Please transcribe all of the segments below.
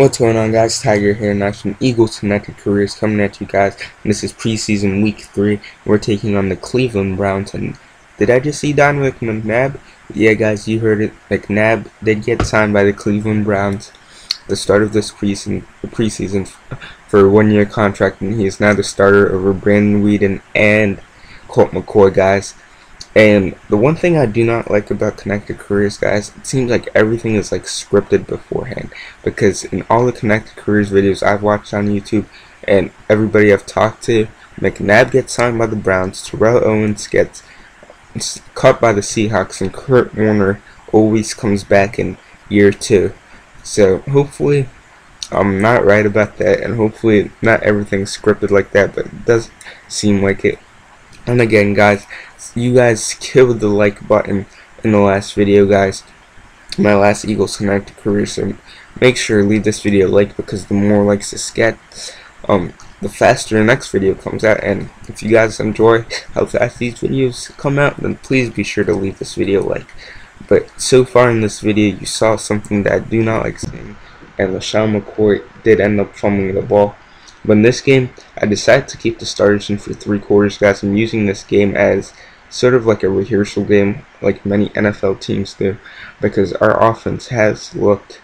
What's going on, guys? Tiger here, National Eagles Connected Careers coming at you guys. And this is preseason week 3. We're taking on the Cleveland Browns. And did I just see Donovan McNabb? Yeah, guys, you heard it. McNabb did get signed by the Cleveland Browns at the start of this preseason for a 1-year contract, and he is now the starter over Brandon Weeden and Colt McCoy, guys. And the one thing I do not like about Connected Careers, guys, it seems like everything is like scripted beforehand, because in all the Connected Careers videos I've watched on YouTube and everybody I've talked to, McNabb gets signed by the Browns, Terrell Owens gets cut by the Seahawks, and Kurt Warner always comes back in year 2. So hopefully I'm not right about that, and hopefully not everything's scripted like that, but it does seem like it. And again, guys, you guys killed the like button in the last video, guys, my last Eagles Connected Career, so make sure to leave this video a like, because the more likes this get, the faster the next video comes out. And if you guys enjoy how fast these videos come out, then please be sure to leave this video a like. But so far in this video, you saw something that I do not like seeing, and LeSean McCoy did end up fumbling the ball. But in this game, I decided to keep the starters in for 3 quarters, guys. I'm using this game as sort of like a rehearsal game, like many NFL teams do, because our offense has looked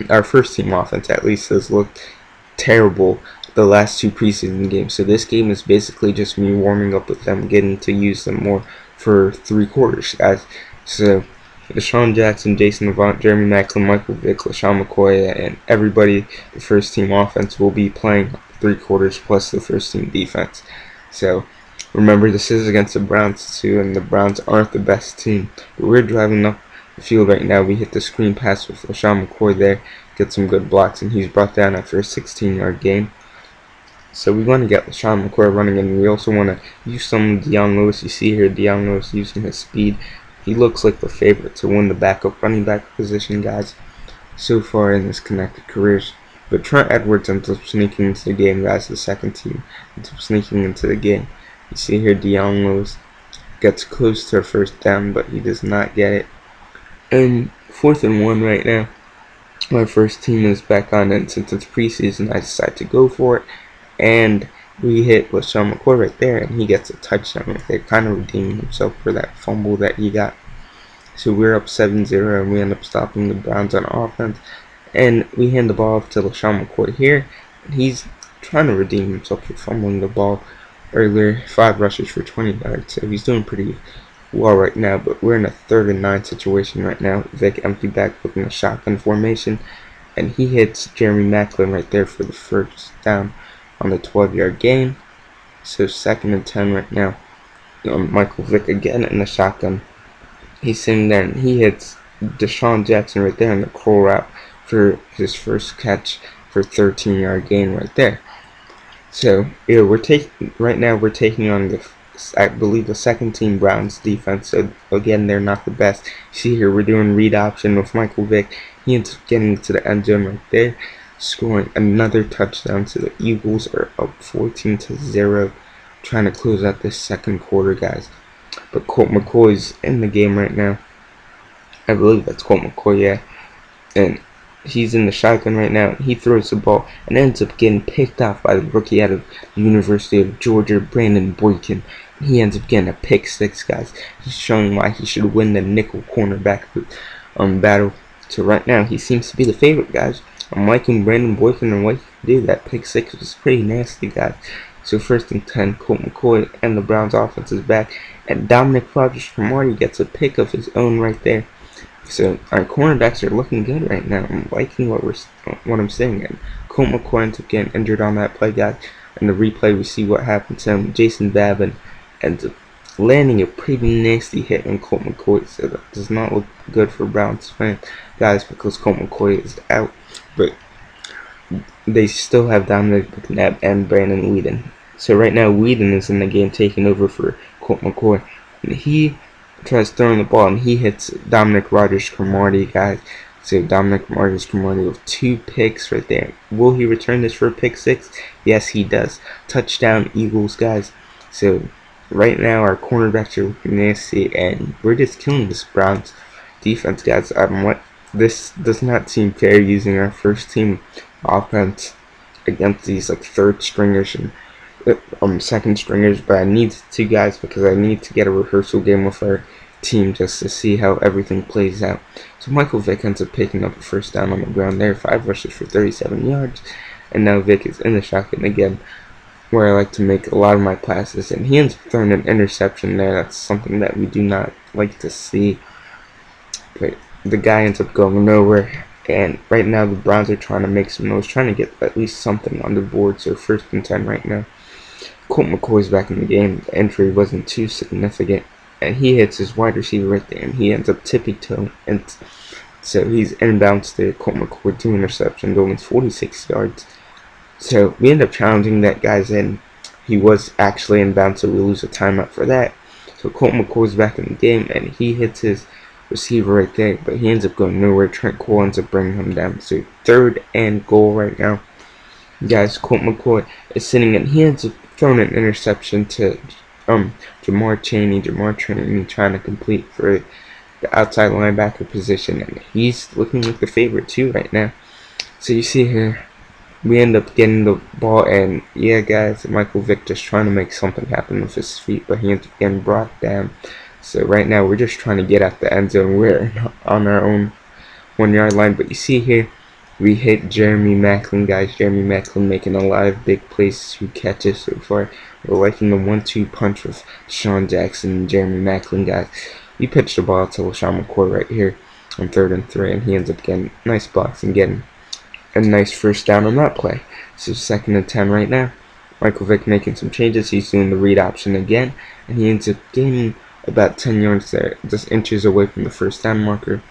our first team offense at least has looked terrible the last 2 preseason games. So this game is basically just me warming up with them, getting to use them more for 3 quarters, guys. So Deshaun Jackson, Jason Avant, Jeremy Maclin, Michael Vick, LeSean McCoy, and everybody, the first team offense, will be playing 3 quarters plus the first team defense. So remember, this is against the Browns too, and the Browns aren't the best team. But we're driving up the field right now. We hit the screen pass with LeSean McCoy there, get some good blocks, and he's brought down after a 16-yard gain. So we want to get LeSean McCoy running, and we also want to use some Dion Lewis. You see here Dion Lewis using his speed. He looks like the favorite to win the backup running back position, guys, so far in this Connected Careers. But Trent Edwards ends up sneaking into the game, guys. The second team ends up sneaking into the game. You see here Dion Lewis gets close to a first down, but he does not get it. And 4th and 1 right now. My first team is back on, and since it's preseason, I decide to go for it. And we hit LeSean McCoy right there, and he gets a touchdown right there, kind of redeeming himself for that fumble that he got. So we're up 7-0, and we end up stopping the Browns on offense. And we hand the ball off to LeSean McCoy here. He's trying to redeem himself for fumbling the ball earlier. 5 rushes for 20 yards, so he's doing pretty well right now. But we're in a 3rd and 9 situation right now. Vic empty backfield in a shotgun formation, and he hits Jeremy Maclin right there for the first down on the 12-yard gain. So 2nd and 10 right now. Michael Vick again in the shotgun. He's sitting there, and he hits Deshaun Jackson right there in the curl route for his first catch for 13-yard gain right there. So yeah, we're taking on the, I believe, the 2nd team Browns defense. So again, they're not the best. You see here we're doing read option with Michael Vick. He ends up getting to the end zone right there, scoring another touchdown. So the Eagles are up 14-0, trying to close out this 2nd quarter, guys. But Colt McCoy's in the game right now. I believe that's Colt McCoy, yeah. And he's in the shotgun right now. He throws the ball and ends up getting picked off by the rookie out of the University of Georgia, Brandon Boykin. He ends up getting a pick 6, guys. He's showing why he should win the nickel cornerback battle. So right now, he seems to be the favorite, guys. I'm liking Brandon Boykin and what he can do. That pick 6 was pretty nasty, guys. So 1st and 10, Colt McCoy and the Browns offense is back, and Dominic Rodgers-Cromartie gets a pick of his own right there. So our cornerbacks are looking good right now. I'm liking what I'm seeing. And Colt McCoy ends up getting injured on that play, guys. In the replay, we see what happened to him. Jason Babin ends up landing a pretty nasty hit on Colt McCoy. So that does not look good for Browns fans, guys, because Colt McCoy is out. But they still have Dominic McNabb and Brandon Weeden. So right now, Weeden is in the game, taking over for Colt McCoy. And he tries throwing the ball, and he hits Dominic Rodgers-Cromartie, guys. So Dominic Rodgers-Cromartie with 2 picks right there. Will he return this for a pick 6? Yes, he does. Touchdown Eagles, guys. So right now our cornerbacks are looking nasty, and we're just killing this Browns defense, guys. this does not seem fair using our first team offense against these like third stringers and second stringers, but I need to, guys, because I need to get a rehearsal game with our team just to see how everything plays out. So Michael Vick ends up picking up a first down on the ground there, 5 rushes for 37 yards, and now Vick is in the shotgun again, where I like to make a lot of my passes, and he ends up throwing an interception there. That's something that we do not like to see, but the guy ends up going nowhere. And right now the Browns are trying to make some noise, trying to get at least something on the board. So 1st and 10 right now. Colt McCoy's back in the game. The injury wasn't too significant, and he hits his wide receiver right there, and he ends up tippy-toeing, and so he's inbounds there. Colt McCoy, 2 interceptions, only 46 yards. So we end up challenging that guy's in. He was actually inbounds, so we lose a timeout for that. So Colt McCoy's back in the game, and he hits his receiver right there, but he ends up going nowhere. Trent Cole ends up bringing him down. So 3rd and goal right now. Guys, Colt McCoy is sitting, and he ends up throwing an interception to Jamar Chaney trying to complete for the outside linebacker position, and he's looking like the favorite too right now. So you see here, we end up getting the ball, and yeah, guys, Michael Vick just trying to make something happen with his feet, but he ends up getting brought down. So right now we're just trying to get out the end zone. We're on our own 1-yard line, but you see here, we hit Jeremy Maclin, guys. Jeremy Maclin making a lot of big plays, 2 catches so far. We're liking the 1-2 punch with Sean Jackson and Jeremy Maclin, guys. We pitched the ball to LaShawn McCoy right here on 3rd and 3, and he ends up getting nice blocks and getting a nice first down on that play. So 2nd and 10 right now. Michael Vick making some changes. He's doing the read option again, and he ends up gaining about 10 yards there, just inches away from the first down marker.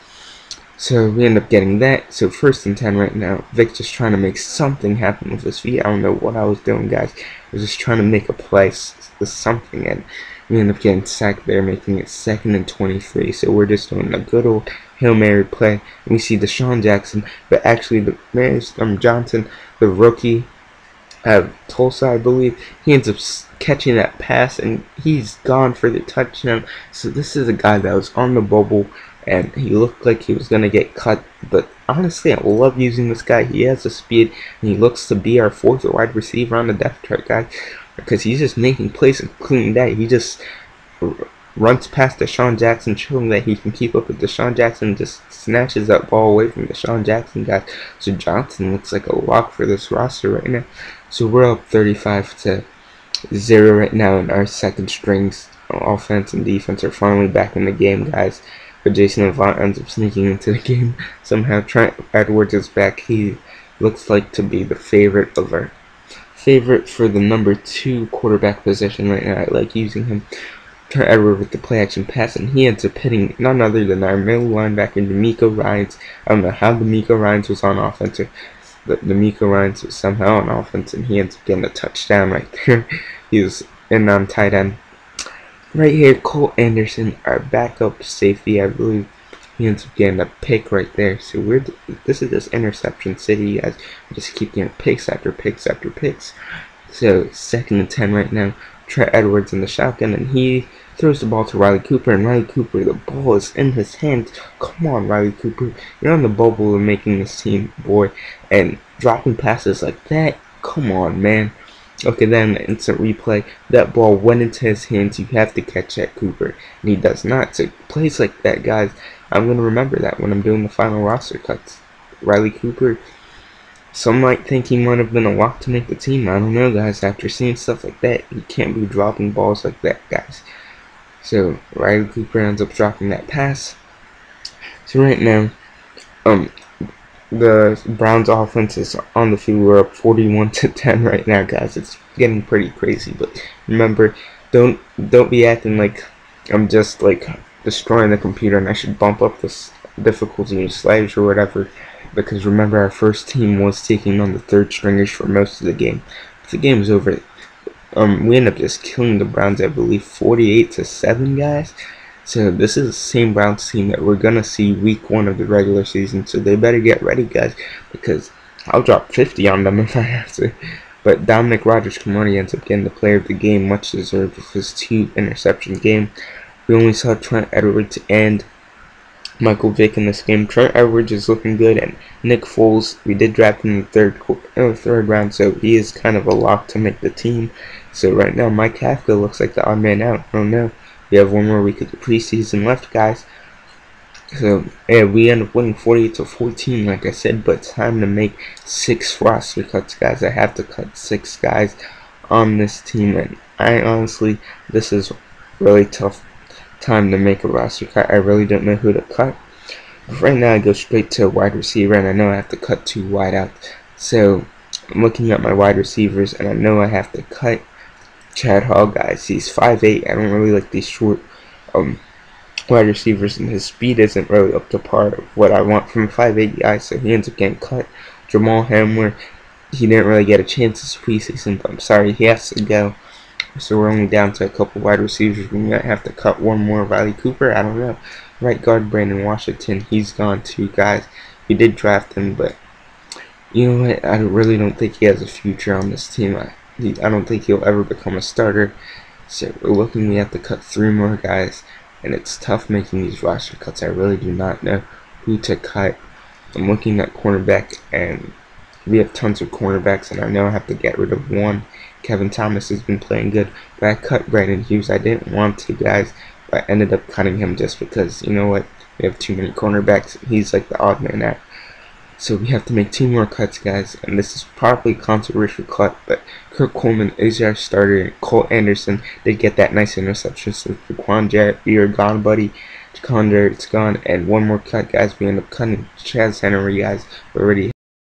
So we end up getting that. So 1st and 10 right now. Vic just trying to make something happen with his feet. I don't know what I was doing, guys. I was just trying to make a play with something, and we end up getting sacked there, making it 2nd and 23. So we're just doing a good old Hail Mary play. And we see Deshaun Jackson, but actually the Johnson, the rookie Tulsa, I believe, he ends up catching that pass, and he's gone for the touchdown. So this is a guy that was on the bubble, and he looked like he was going to get cut, but honestly, I love using this guy. He has the speed, and he looks to be our 4th wide receiver on the depth chart, guys, because he's just making plays, including that. He just runs past Deshaun Jackson, showing that he can keep up with Deshaun Jackson, and just snatches that ball away from Deshaun Jackson, guys. So Johnson looks like a lock for this roster right now. So we're up 35-0 right now, and our 2nd strings, offense and defense, are finally back in the game, guys. But Jason Avant ends up sneaking into the game somehow. Trent Edwards is back. He looks like to be the favorite for the number 2 quarterback position right now. I like using him. Trent Edwards with the play action pass, and he ends up hitting none other than our middle linebacker, D'Amico Ryans. I don't know how D'Amico Ryans was on offense, but D'Amico Ryans was somehow on offense, and he ends up getting a touchdown right there. He was in on tight end. Right here, Cole Anderson, our backup safety, I believe, he ends up getting a pick right there. So this is just interception city, guys. We just keep getting picks after picks after picks. So 2nd and 10 right now. Trent Edwards in the shotgun, and he throws the ball to Riley Cooper, and Riley Cooper, the ball is in his hands. Come on, Riley Cooper, you're on the bubble and making this team, boy, and dropping passes like that. Come on, man. Okay, then the instant replay, that ball went into his hands. You have to catch that, Cooper, and he does not. So plays like that, guys, I'm going to remember that when I'm doing the final roster cuts. Riley Cooper, some might think he might have been a lock to make the team. I don't know, guys. After seeing stuff like that, you can't be dropping balls like that, guys. So Riley Cooper ends up dropping that pass. So right now, the Browns offense is on the field. We're up 41-10 right now, guys. It's getting pretty crazy, but remember, don't be acting like I'm just like destroying the computer and I should bump up the difficulty and slaves or whatever, because remember, our first team was taking on the 3rd stringers for most of the game. But the game is over. We end up just killing the Browns, I believe, 48-7, guys. So this is the same Browns team that we're gonna see week 1 of the regular season. So they better get ready, guys, because I'll drop 50 on them if I have to. But Dominic Rodgers-Cromartie ends up getting the player of the game, much deserved with his 2 interception game. We only saw Trent Edwards and Michael Vick in this game. Trent Edwards is looking good, and Nick Foles, we did draft him in the third round, so he is kind of a lock to make the team. So right now, Mike Kafka looks like the odd man out. Oh no, we have one more week of the preseason left, guys. So yeah, we end up winning 48-14, like I said, but it's time to make 6 roster cuts, guys. I have to cut 6 guys on this team, and I honestly, this is really tough time to make a roster cut. I really don't know who to cut. Right now I go straight to wide receiver, and I know I have to cut 2 wide out. So I'm looking at my wide receivers, and I know I have to cut Chad Hall, guys. He's 5'8". I don't really like these short wide receivers, and his speed isn't really up to par of what I want from a 5'8" guy, so he ends up getting cut. Jamal Hamler, he didn't really get a chance this preseason, but I'm sorry, he has to go. So we're only down to a couple wide receivers. We might have to cut one more. Riley Cooper, I don't know. Right guard Brandon Washington, he's gone too, guys. We did draft him, but you know what? I really don't think he has a future on this team. I don't think he'll ever become a starter. So we're looking, we have to cut 3 more guys, and it's tough making these roster cuts. I really do not know who to cut. I'm looking at cornerback, and we have tons of cornerbacks, and I know I have to get rid of one. Kevin Thomas has been playing good, but I cut Brandon Hughes. I didn't want to, guys, but I ended up cutting him just because, you know what, we have too many cornerbacks. He's like the odd man out. So we have to make 2 more cuts, guys, and this is probably a controversial cut, but Kirk Coleman is our starter, and Cole Anderson did get that nice interception. So Jaquan Jarrett, you're gone, buddy. Jaquan Jarrett's gone, and one more cut, guys. We end up cutting Chaz Henry, guys. We already